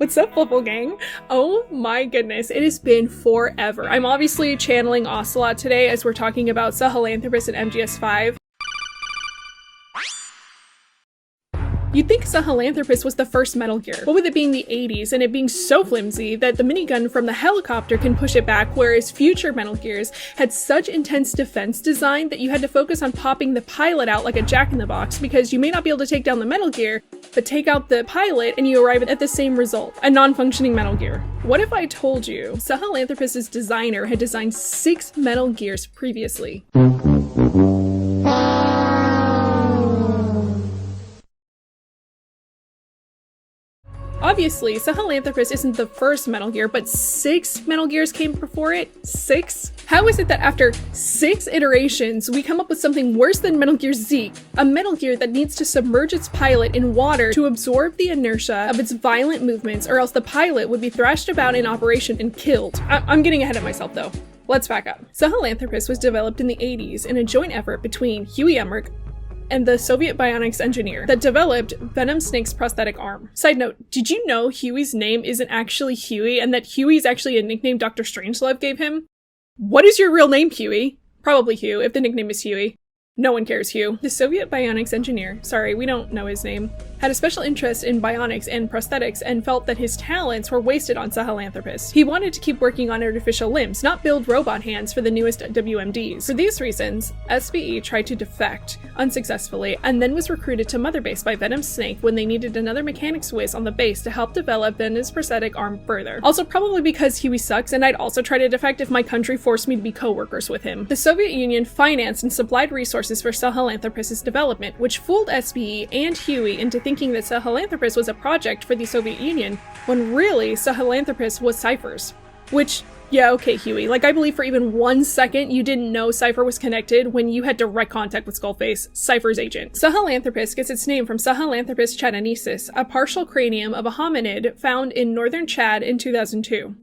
What's up, Flipple Gang? Oh my goodness, it has been forever. I'm obviously channeling Ocelot today as we're talking about Sahelanthropus and MGS5. You'd think Sahelanthropus was the first Metal Gear, what with it being the 80s and it being so flimsy that the minigun from the helicopter can push it back, whereas future Metal Gears had such intense defense design that you had to focus on popping the pilot out like a jack-in-the-box because you may not be able to take down the Metal Gear, but take out the pilot and you arrive at the same result, a non-functioning Metal Gear. What if I told you Sahelanthropus' designer had designed 6 Metal Gears previously? Obviously, Sahelanthropus isn't the first Metal Gear, but 6 Metal Gears came before it? 6? How is it that after 6 iterations, we come up with something worse than Metal Gear Zeke, a Metal Gear that needs to submerge its pilot in water to absorb the inertia of its violent movements, or else the pilot would be thrashed about in operation and killed? I'm getting ahead of myself though. Let's back up. Sahelanthropus was developed in the 80s in a joint effort between Huey Emmerich and the Soviet bionics engineer that developed Venom Snake's prosthetic arm. Side note, did you know Huey's name isn't actually Huey and that Huey's actually a nickname Dr. Strangelove gave him? What is your real name, Huey? Probably Hugh, if the nickname is Huey. No one cares, Hugh. The Soviet bionics engineer, sorry, we don't know his name, had a special interest in bionics and prosthetics and felt that his talents were wasted on Sahelanthropus. He wanted to keep working on artificial limbs, not build robot hands for the newest WMDs. For these reasons, SBE tried to defect, unsuccessfully, and then was recruited to Mother Base by Venom Snake when they needed another mechanics whiz on the base to help develop Venom's prosthetic arm further. Also probably because Huey sucks and I'd also try to defect if my country forced me to be co-workers with him. The Soviet Union financed and supplied resources for Sahelanthropus' development, which fooled SBE and Huey into thinking that Sahelanthropus was a project for the Soviet Union, when really Sahelanthropus was Cypher's. Which, yeah, okay, Huey, like I believe for even 1 second you didn't know Cypher was connected when you had direct contact with Skullface, Cypher's agent. Sahelanthropus gets its name from Sahelanthropus chadenensis, a partial cranium of a hominid found in northern Chad in 2002.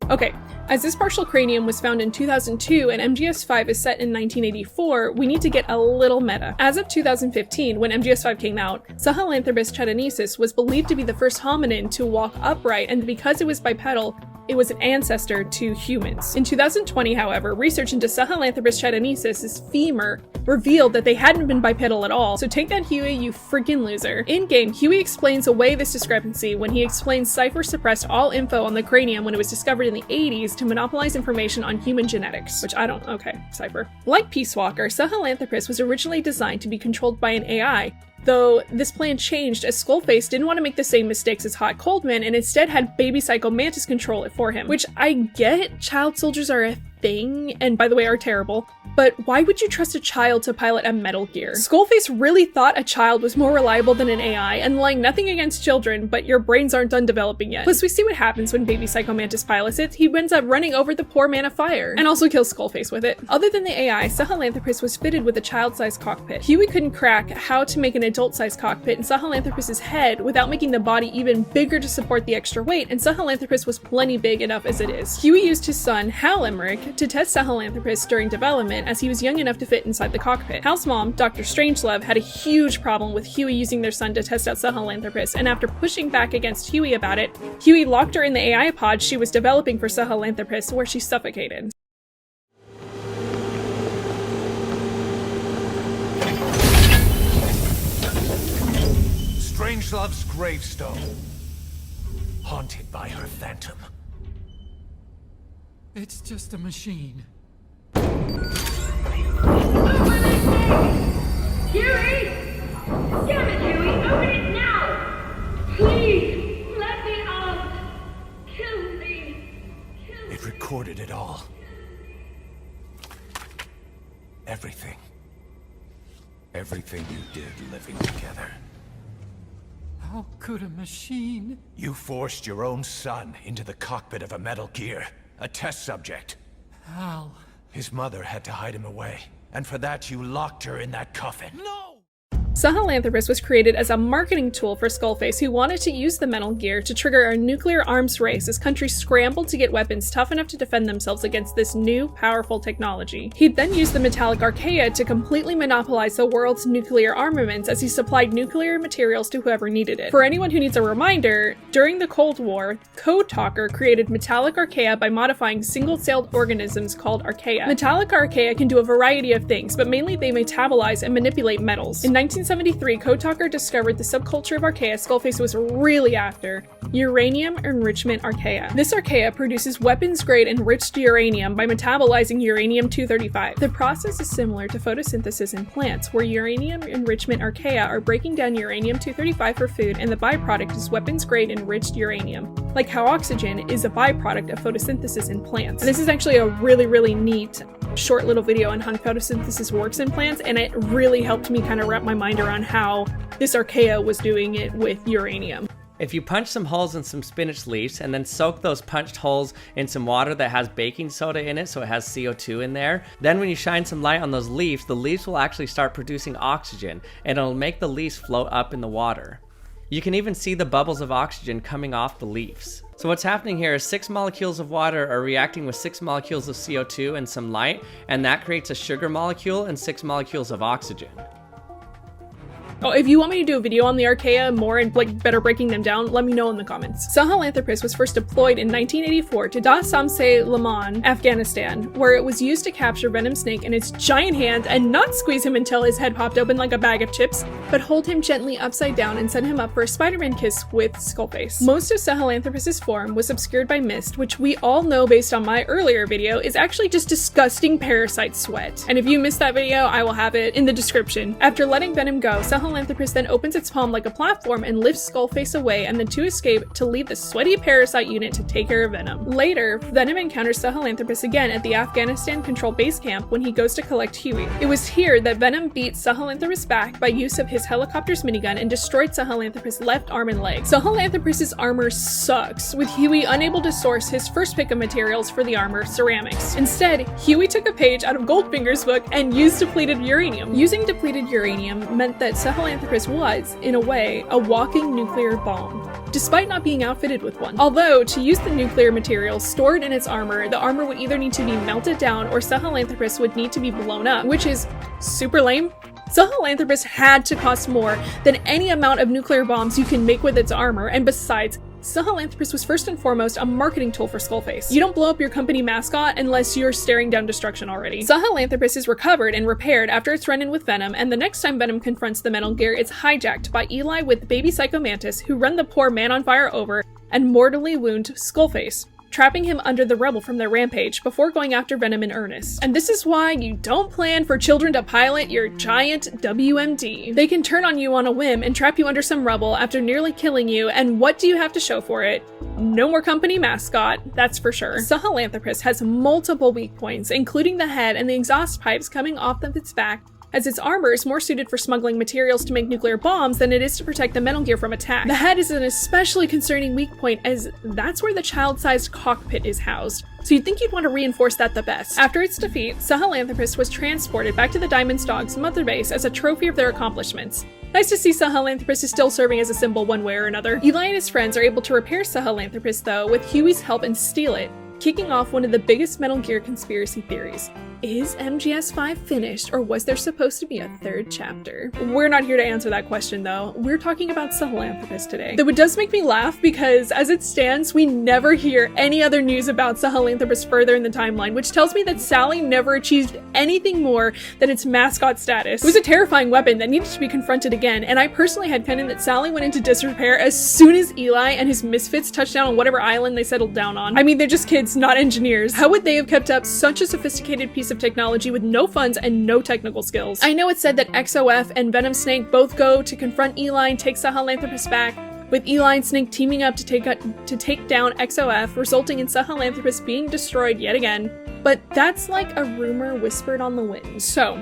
Okay, as this partial cranium was found in 2002 and MGS5 is set in 1984, we need to get a little meta. As of 2015, when MGS5 came out, Sahelanthropus chadenensis was believed to be the first hominin to walk upright, and because it was bipedal, it was an ancestor to humans. In 2020, however, research into Sahelanthropus chadenensis' femur revealed that they hadn't been bipedal at all, so take that, Huey, you freaking loser. In-game, Huey explains away this discrepancy when he explains Cypher suppressed all info on the cranium when it was discovered in the 80s to monopolize information on human genetics, which I don't, okay, Cypher. Like Peace Walker, Sahelanthropus was originally designed to be controlled by an AI, though this plan changed as Skullface didn't want to make the same mistakes as Hot Coldman and instead had Baby Psycho Mantis control it for him. Which I get, child soldiers are a thing, and by the way are terrible, but why would you trust a child to pilot a Metal Gear? Skullface really thought a child was more reliable than an AI, and like nothing against children, but your brains aren't done developing yet. Plus we see what happens when Baby Psycho Mantis pilots it. He ends up running over the poor man of fire, and also kills Skullface with it. Other than the AI, Sahelanthropus was fitted with a child-sized cockpit. Huey couldn't crack how to make an adult-sized cockpit in Sahelanthropus' head without making the body even bigger to support the extra weight, and Sahelanthropus was plenty big enough as it is. Huey used his son, Hal Emmerich, to test Sahelanthropus during development as he was young enough to fit inside the cockpit. Hal's mom, Dr. Strangelove, had a huge problem with Huey using their son to test out Sahelanthropus, and after pushing back against Huey about it, Huey locked her in the AI pod she was developing for Sahelanthropus, where she suffocated. Strangelove's gravestone, haunted by her phantom. It's just a machine. Huey! Damn it, Huey! Open it now! Please! Let me out! Kill me! It recorded it all. Everything. Everything you did living together. How could a machine? You forced your own son into the cockpit of a Metal Gear. A test subject. Hal. His mother had to hide him away. And for that you locked her in that coffin. No! Sahelanthropus was created as a marketing tool for Skullface, who wanted to use the Metal Gear to trigger a nuclear arms race as countries scrambled to get weapons tough enough to defend themselves against this new, powerful technology. He'd then use the metallic archaea to completely monopolize the world's nuclear armaments as he supplied nuclear materials to whoever needed it. For anyone who needs a reminder, during the Cold War, Code Talker created metallic archaea by modifying single-celled organisms called archaea. Metallic archaea can do a variety of things, but mainly they metabolize and manipulate metals. In 1973, Code Talker discovered the subculture of archaea Skullface was really after: uranium enrichment archaea. This archaea produces weapons-grade enriched uranium by metabolizing uranium-235. The process is similar to photosynthesis in plants, where uranium enrichment archaea are breaking down uranium-235 for food, and the byproduct is weapons-grade enriched uranium, like how oxygen is a byproduct of photosynthesis in plants. And this is actually a really neat short little video on how photosynthesis works in plants, and it really helped me kind of wrap my mind around how this archaea was doing it with uranium. If you punch some holes in some spinach leaves and then soak those punched holes in some water that has baking soda in it, so it has CO2 in there, then when you shine some light on those leaves, the leaves will actually start producing oxygen, and it'll make the leaves float up in the water. You can even see the bubbles of oxygen coming off the leaves. So what's happening here is 6 molecules of water are reacting with 6 molecules of CO2 and some light, and that creates a sugar molecule and 6 molecules of oxygen. Oh, if you want me to do a video on the archaea more and better breaking them down, let me know in the comments. Sahelanthropus was first deployed in 1984 to Da Samse Laman, Afghanistan, where it was used to capture Venom Snake in its giant hand and not squeeze him until his head popped open like a bag of chips, but hold him gently upside down and set him up for a Spider-Man kiss with Skullface. Most of Sahelanthropus' form was obscured by mist, which we all know based on my earlier video is actually just disgusting parasite sweat. And if you missed that video, I will have it in the description. After letting Venom go, Sahelanthropus then opens its palm like a platform and lifts Skullface away, and the two escape to leave the sweaty parasite unit to take care of Venom. Later, Venom encounters Sahelanthropus again at the Afghanistan-controlled base camp when he goes to collect Huey. It was here that Venom beat Sahelanthropus back by use of his helicopter's minigun and destroyed Sahelanthropus' left arm and leg. Sahelanthropus' armor sucks, with Huey unable to source his first pick of materials for the armor, ceramics. Instead, Huey took a page out of Goldfinger's book and used depleted uranium. Using depleted uranium meant that Sahelanthropus was, in a way, a walking nuclear bomb, despite not being outfitted with one. Although, to use the nuclear materials stored in its armor, the armor would either need to be melted down or Sahelanthropus would need to be blown up, which is super lame. Sahelanthropus had to cost more than any amount of nuclear bombs you can make with its armor, and besides, Sahelanthropus was first and foremost a marketing tool for Skullface. You don't blow up your company mascot unless you're staring down destruction already. Sahelanthropus is recovered and repaired after its run-in with Venom, and the next time Venom confronts the Metal Gear, it's hijacked by Eli with Baby Psycho Mantis, who run the poor man on fire over and mortally wound Skullface, trapping him under the rubble from their rampage before going after Venom in earnest. And this is why you don't plan for children to pilot your giant WMD. They can turn on you on a whim and trap you under some rubble after nearly killing you, and what do you have to show for it? No more company mascot, that's for sure. Sahelanthropus has multiple weak points, including the head and the exhaust pipes coming off of its back, as its armor is more suited for smuggling materials to make nuclear bombs than it is to protect the Metal Gear from attack. The head is an especially concerning weak point, as that's where the child-sized cockpit is housed, so you'd think you'd want to reinforce that the best. After its defeat, Sahelanthropus was transported back to the Diamond's Dog's mother base as a trophy of their accomplishments. Nice to see Sahelanthropus is still serving as a symbol one way or another. Eli and his friends are able to repair Sahelanthropus, though, with Huey's help, and steal it, kicking off one of the biggest Metal Gear conspiracy theories. Is MGS5 finished, or was there supposed to be a third chapter? We're not here to answer that question, though. We're talking about Sahelanthropus today. Though it does make me laugh because, as it stands, we never hear any other news about Sahelanthropus further in the timeline, which tells me that Sally never achieved anything more than its mascot status. It was a terrifying weapon that needed to be confronted again, and I personally had canon that Sally went into disrepair as soon as Eli and his misfits touched down on whatever island they settled down on. I mean, they're just kids, not engineers. How would they have kept up such a sophisticated piece of technology with no funds and no technical skills? I know it's said that XOF and Venom Snake both go to confront Eli and take Sahelanthropus back, with Eli and Snake teaming up to take down XOF, resulting in Sahelanthropus being destroyed yet again. But that's like a rumor whispered on the wind. So,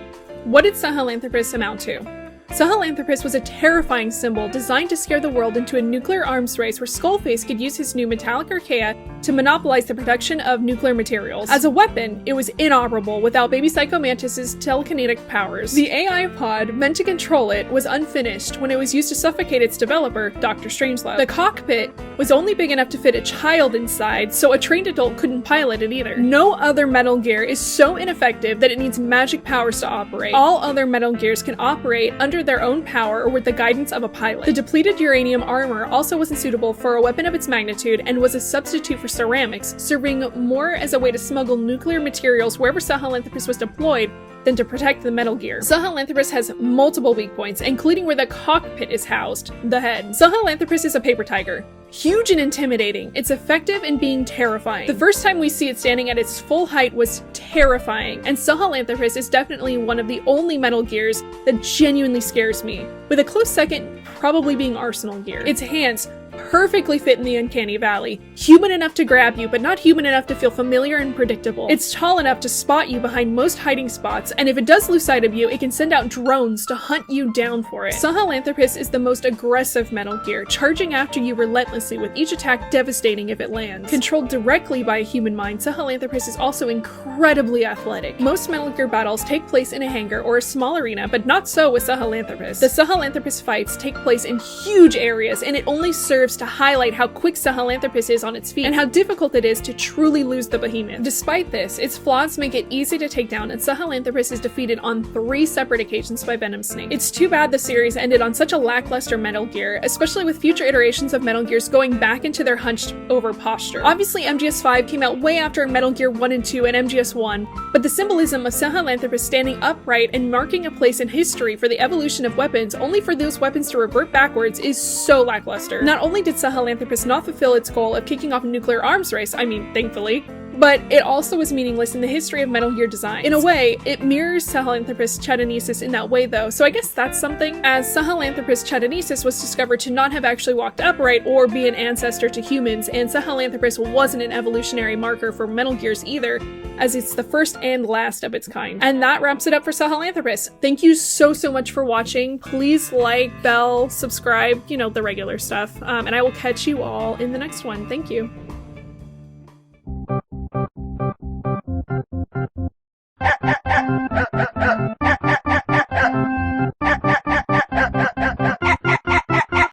what did Sahelanthropus amount to? Sahelanthropus was a terrifying symbol designed to scare the world into a nuclear arms race where Skullface could use his new metallic archaea to monopolize the production of nuclear materials. As a weapon, it was inoperable without Baby Psycho Mantis's telekinetic powers. The AI pod meant to control it was unfinished when it was used to suffocate its developer, Dr. Strangelove. The cockpit was only big enough to fit a child inside, so a trained adult couldn't pilot it either. No other Metal Gear is so ineffective that it needs magic powers to operate. All other Metal Gears can operate under their own power or with the guidance of a pilot. The depleted uranium armor also wasn't suitable for a weapon of its magnitude and was a substitute for ceramics, serving more as a way to smuggle nuclear materials wherever Sahelanthropus was deployed than to protect the Metal Gear. Sahelanthropus has multiple weak points, including where the cockpit is housed, the head. Sahelanthropus is a paper tiger. Huge and intimidating, it's effective in being terrifying. The first time we see it standing at its full height was terrifying, and Sahelanthropus is definitely one of the only Metal Gears that genuinely scares me, with a close second probably being Arsenal Gear. Its hands perfectly fit in the uncanny valley, human enough to grab you, but not human enough to feel familiar and predictable. It's tall enough to spot you behind most hiding spots, and if it does lose sight of you, it can send out drones to hunt you down for it. Sahelanthropus is the most aggressive Metal Gear, charging after you relentlessly, with each attack devastating if it lands. Controlled directly by a human mind, Sahelanthropus is also incredibly athletic. Most Metal Gear battles take place in a hangar or a small arena, but not so with Sahelanthropus. The Sahelanthropus fights take place in huge areas, and it only serves to highlight how quick Sahelanthropus is on its feet and how difficult it is to truly lose the behemoth. Despite this, its flaws make it easy to take down, and Sahelanthropus is defeated on 3 separate occasions by Venom Snake. It's too bad the series ended on such a lackluster Metal Gear, especially with future iterations of Metal Gears going back into their hunched over posture. Obviously, MGS5 came out way after Metal Gear 1 and 2 and MGS1, but the symbolism of Sahelanthropus standing upright and marking a place in history for the evolution of weapons, only for those weapons to revert backwards, is so lackluster. Not only did Sahelanthropus not fulfill its goal of kicking off a nuclear arms race, I mean, thankfully, but it also was meaningless in the history of Metal Gear design. In a way, it mirrors Sahelanthropus chadonesis in that way though, so I guess that's something, as Sahelanthropus chadonesis was discovered to not have actually walked upright or be an ancestor to humans, and Sahelanthropus wasn't an evolutionary marker for Metal Gears either, as it's the first and last of its kind. And that wraps it up for Sahelanthropus. Thank you so much for watching. Please like, bell, subscribe, you know, the regular stuff, and I will catch you all in the next one. Thank you.